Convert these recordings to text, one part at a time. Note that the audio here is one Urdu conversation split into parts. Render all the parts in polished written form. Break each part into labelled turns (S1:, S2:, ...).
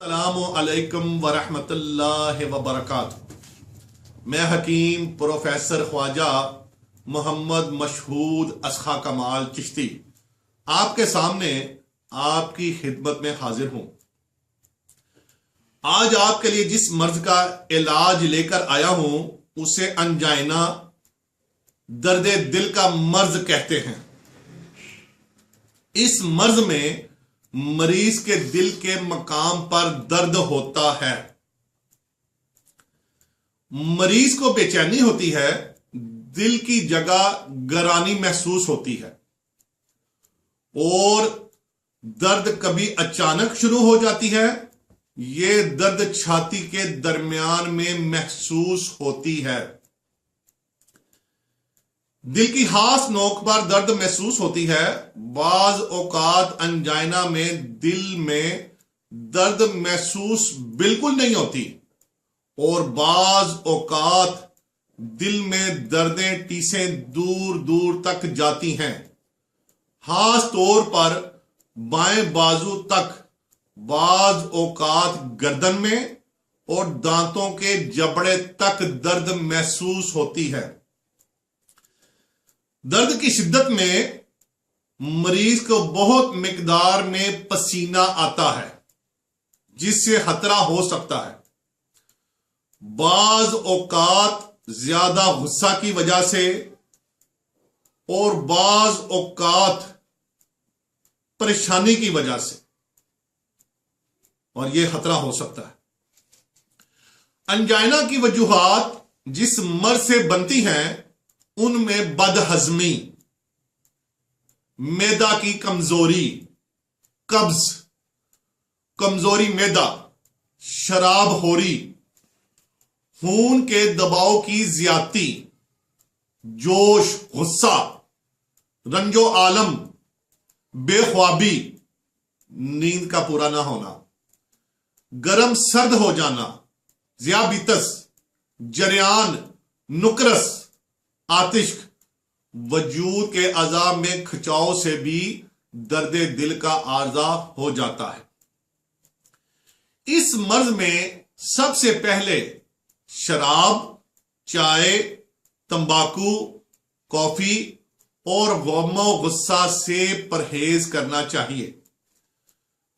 S1: السلام علیکم ورحمۃ اللہ وبرکاتہ۔ میں حکیم پروفیسر خواجہ محمد مشہود اسخا کمال چشتی آپ کے سامنے آپ کی خدمت میں حاضر ہوں۔ آج آپ کے لیے جس مرض کا علاج لے کر آیا ہوں اسے انجائنا درد دل کا مرض کہتے ہیں۔ اس مرض میں مریض کے دل کے مقام پر درد ہوتا ہے، مریض کو بے چینی ہوتی ہے، دل کی جگہ گرانی محسوس ہوتی ہے اور درد کبھی اچانک شروع ہو جاتی ہے، یہ درد چھاتی کے درمیان میں محسوس ہوتی ہے۔ دل کی خاص نوک پر درد محسوس ہوتی ہے۔ بعض اوقات انجائنا میں دل میں درد محسوس بالکل نہیں ہوتی اور بعض اوقات دل میں دردیں ٹیسیں دور دور تک جاتی ہیں، خاص طور پر بائیں بازو تک، بعض اوقات گردن میں اور دانتوں کے جبڑے تک درد محسوس ہوتی ہے۔ درد کی شدت میں مریض کو بہت مقدار میں پسینہ آتا ہے جس سے خطرہ ہو سکتا ہے۔ بعض اوقات زیادہ غصہ کی وجہ سے اور بعض اوقات پریشانی کی وجہ سے، اور یہ خطرہ ہو سکتا ہے۔ انجائنا کی وجوہات جس مرض سے بنتی ہیں ان میں بد ہضمی، معدہ کی کمزوری، قبض، کمزوری معدہ، شراب خوری، خون کے دباؤ کی زیادتی، جوش، غصہ، رنج و عالم، بے خوابی، نیند کا پورا نہ ہونا، گرم سرد ہو جانا، ذیابیطس، جریان، نکرس، آتش، وجود کے اعضاء میں کھچاؤ سے بھی درد دل کا عارضہ ہو جاتا ہے۔ اس مرض میں سب سے پہلے شراب، چائے، تمباکو، کافی اور غم و غصہ سے پرہیز کرنا چاہیے۔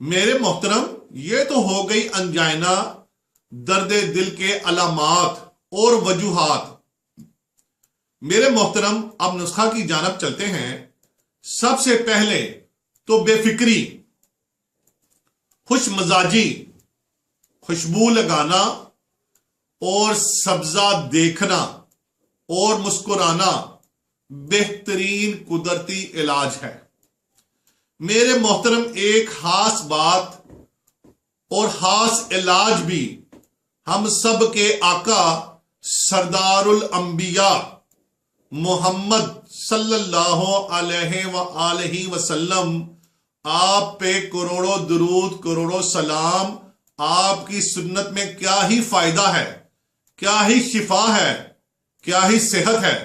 S1: میرے محترم، یہ تو ہو گئی انجائنا درد دل کے علامات اور وجوہات۔ میرے محترم، اب نسخہ کی جانب چلتے ہیں۔ سب سے پہلے تو بے فکری، خوش مزاجی، خوشبو لگانا اور سبزہ دیکھنا اور مسکرانا بہترین قدرتی علاج ہے۔ میرے محترم، ایک خاص بات اور خاص علاج بھی ہم سب کے آقا سردار الانبیاء محمد صلی اللہ علیہ وآلہ وسلم، آپ پہ کروڑوں درود، کروڑوں سلام، آپ کی سنت میں کیا ہی فائدہ ہے، کیا ہی شفا ہے، کیا ہی صحت ہے۔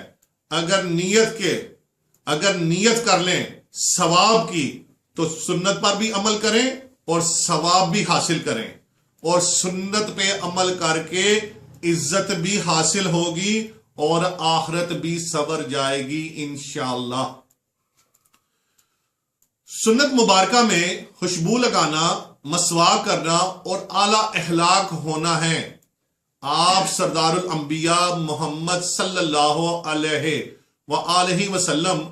S1: اگر نیت کر لیں ثواب کی تو سنت پر بھی عمل کریں اور ثواب بھی حاصل کریں، اور سنت پہ عمل کر کے عزت بھی حاصل ہوگی اور آخرت بھی سنور جائے گی انشاءاللہ۔ سنت مبارکہ میں خوشبو لگانا، مسواک کرنا اور اعلی اخلاق ہونا ہے۔ آپ سردار الانبیاء محمد صلی اللہ علیہ وآلہ وسلم،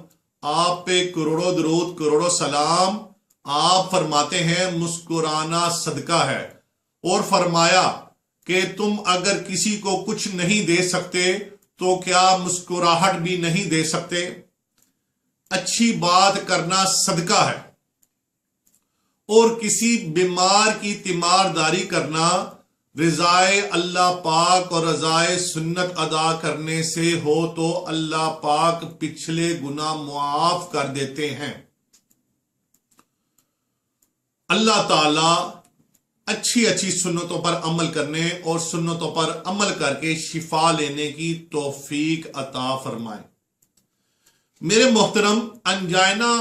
S1: آپ پہ کروڑوں درود، کروڑوں سلام۔ آپ فرماتے ہیں مسکرانا صدقہ ہے، اور فرمایا کہ تم اگر کسی کو کچھ نہیں دے سکتے تو کیا مسکراہٹ بھی نہیں دے سکتے؟ اچھی بات کرنا صدقہ ہے، اور کسی بیمار کی تیمارداری کرنا رضائے اللہ پاک اور رضائے سنت ادا کرنے سے ہو تو اللہ پاک پچھلے گناہ معاف کر دیتے ہیں۔ اللہ تعالی اچھی سنتوں پر عمل کرنے اور سنتوں پر عمل کر کے شفا لینے کی توفیق عطا فرمائے۔ میرے محترم، انجائنا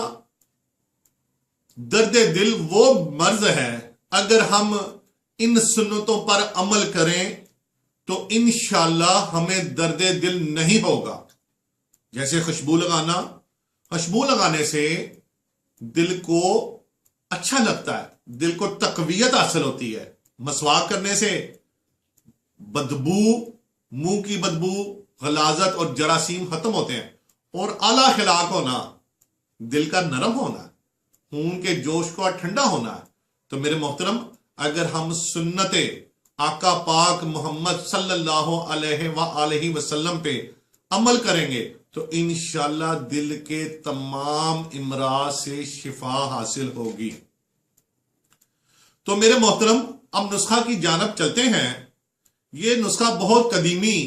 S1: درد دل وہ مرض ہے، اگر ہم ان سنتوں پر عمل کریں تو انشاءاللہ ہمیں درد دل نہیں ہوگا. جیسے خوشبو لگانے سے دل کو اچھا لگتا ہے، دل کو تقویت حاصل ہوتی ہے. مسواک کرنے سے بدبو، منہ کی بدبو، غلاظت اور جراثیم ختم ہوتے ہیں. اور اعلیٰ اخلاق ہونا، دل کا نرم ہونا، خون کے جوش کا ٹھنڈا ہونا. تو میرے محترم، اگر ہم سنت آقا پاک محمد صلی اللہ علیہ وآلہ وسلم پہ عمل کریں گے تو انشاءاللہ دل کے تمام امراض سے شفا حاصل ہوگی. تو میرے محترم، اب نسخہ کی جانب چلتے ہیں. یہ نسخہ بہت قدیمی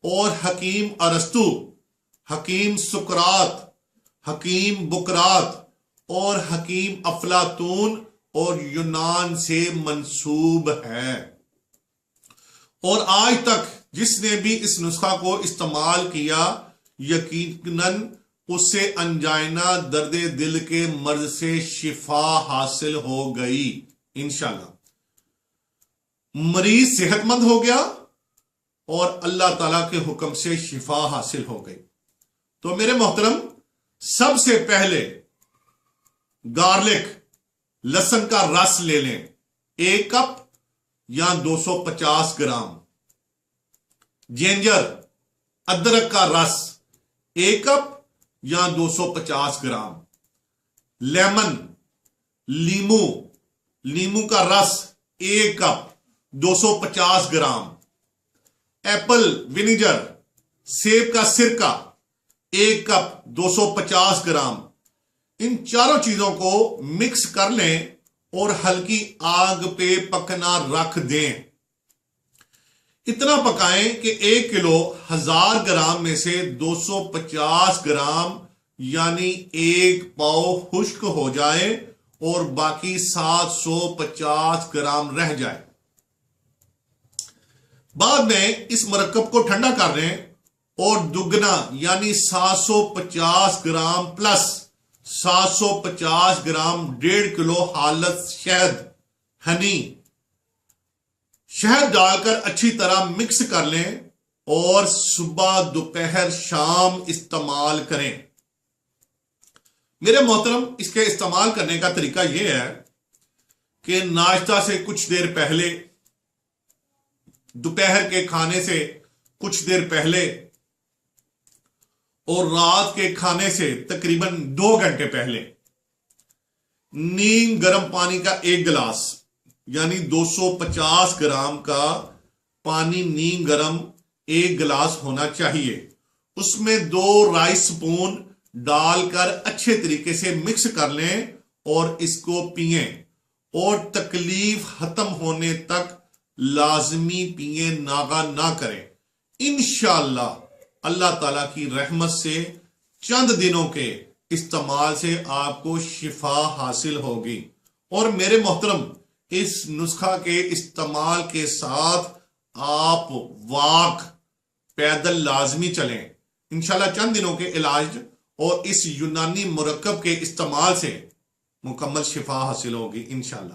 S1: اور حکیم ارسطو، حکیم سقراط، حکیم بکرات اور حکیم افلاطون اور یونان سے منسوب ہے. اور آج تک جس نے بھی اس نسخہ کو استعمال کیا یقیناً اس سے انجائنا درد دل کے مرض سے شفا حاصل ہو گئی. انشاءاللہ مریض صحت مند ہو گیا اور اللہ تعالیٰ کے حکم سے شفا حاصل ہو گئی. تو میرے محترم، سب سے پہلے گارلک، لہسن کا رس لے لیں 1 کپ یا 250 گرام. جنجر، ادرک کا رس 1 کپ یا 250 گرام. لیمن، لیمو کا رس 1 کپ 250 گرام. ایپل ونیگر، سیب کا سرکہ 1 کپ 250 گرام. ان چاروں چیزوں کو مکس کر لیں اور ہلکی آگ پہ پکنا رکھ دیں. اتنا پکائیں کہ 1 کلو 1000 گرام میں سے 250 گرام یعنی 1 پاؤ خشک ہو جائے اور باقی 750 گرام رہ جائے. بعد میں اس مرکب کو ٹھنڈا کر لیں اور دگنا یعنی 750 گرام پلس 750 گرام 1.5 کلو حالت شہد ڈال کر اچھی طرح مکس کر لیں اور صبح، دوپہر، شام استعمال کریں. میرے محترم، اس کے استعمال کرنے کا طریقہ یہ ہے کہ ناشتہ سے کچھ دیر پہلے، دوپہر کے کھانے سے کچھ دیر پہلے اور رات کے کھانے سے تقریباً 2 گھنٹے پہلے نیم گرم پانی کا 1 گلاس یعنی 250 گرام کا پانی نیم گرم 1 گلاس ہونا چاہیے. اس میں 2 رائس سپون ڈال کر اچھے طریقے سے مکس کر لیں اور اس کو پئیں اور تکلیف ختم ہونے تک لازمی پئیں، ناغہ نہ کریں. انشاءاللہ اللہ تعالیٰ کی رحمت سے چند دنوں کے استعمال سے آپ کو شفا حاصل ہوگی. اور میرے محترم، اس نسخہ کے استعمال کے ساتھ آپ واک، پیدل لازمی چلیں. انشاءاللہ چند دنوں کے علاج اور اس یونانی مرکب کے استعمال سے مکمل شفا حاصل ہوگی انشاءاللہ.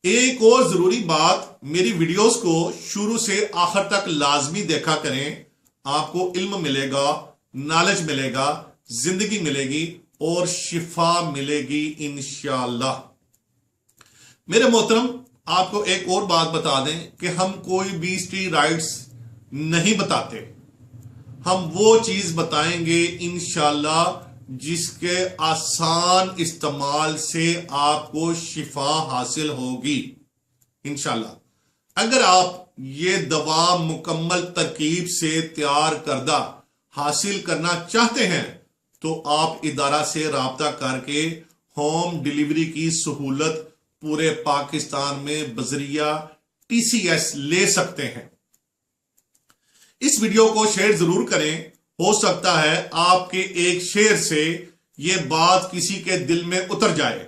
S1: ایک اور ضروری بات، میری ویڈیوز کو شروع سے آخر تک لازمی دیکھا کریں. آپ کو علم ملے گا، نالج ملے گا، زندگی ملے گی اور شفا ملے گی انشاءاللہ. میرے محترم، آپ کو ایک اور بات بتا دیں کہ ہم کوئی بھی اسٹیرائڈز نہیں بتاتے. ہم وہ چیز بتائیں گے انشاءاللہ جس کے آسان استعمال سے آپ کو شفا حاصل ہوگی انشاءاللہ. اگر آپ یہ دوا مکمل ترکیب سے تیار کردہ حاصل کرنا چاہتے ہیں تو آپ ادارہ سے رابطہ کر کے ہوم ڈیلیوری کی سہولت پورے پاکستان میں بذریعہ TCS لے سکتے ہیں. اس ویڈیو کو شیئر ضرور کریں. ہو سکتا ہے آپ کے ایک شیئر سے یہ بات کسی کے دل میں اتر جائے،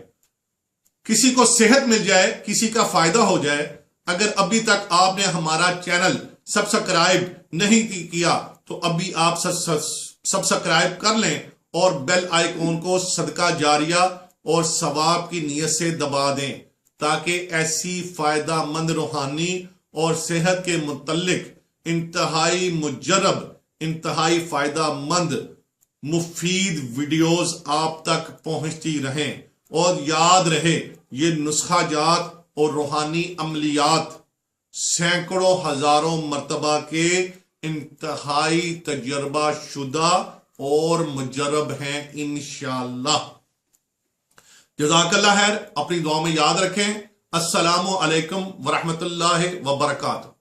S1: کسی کو صحت مل جائے، کسی کا فائدہ ہو جائے. اگر ابھی تک آپ نے ہمارا چینل سبسکرائب نہیں کیا تو ابھی آپ سبسکرائب کر لیں اور بیل آئیکن کو صدقہ جاریہ اور ثواب کی نیت سے دبا دیں تاکہ ایسی فائدہ مند روحانی اور صحت کے متعلق انتہائی مجرب، انتہائی فائدہ مند مفید ویڈیوز آپ تک پہنچتی رہیں۔ اور یاد رہے یہ نسخہ جات اور روحانی عملیات سینکڑوں ہزاروں مرتبہ کے انتہائی تجربہ شدہ اور مجرب ہیں انشاءاللہ۔ جزاک اللہ خیر، اپنی دعا میں یاد رکھیں۔ السلام علیکم ورحمۃ اللہ وبرکاتہ۔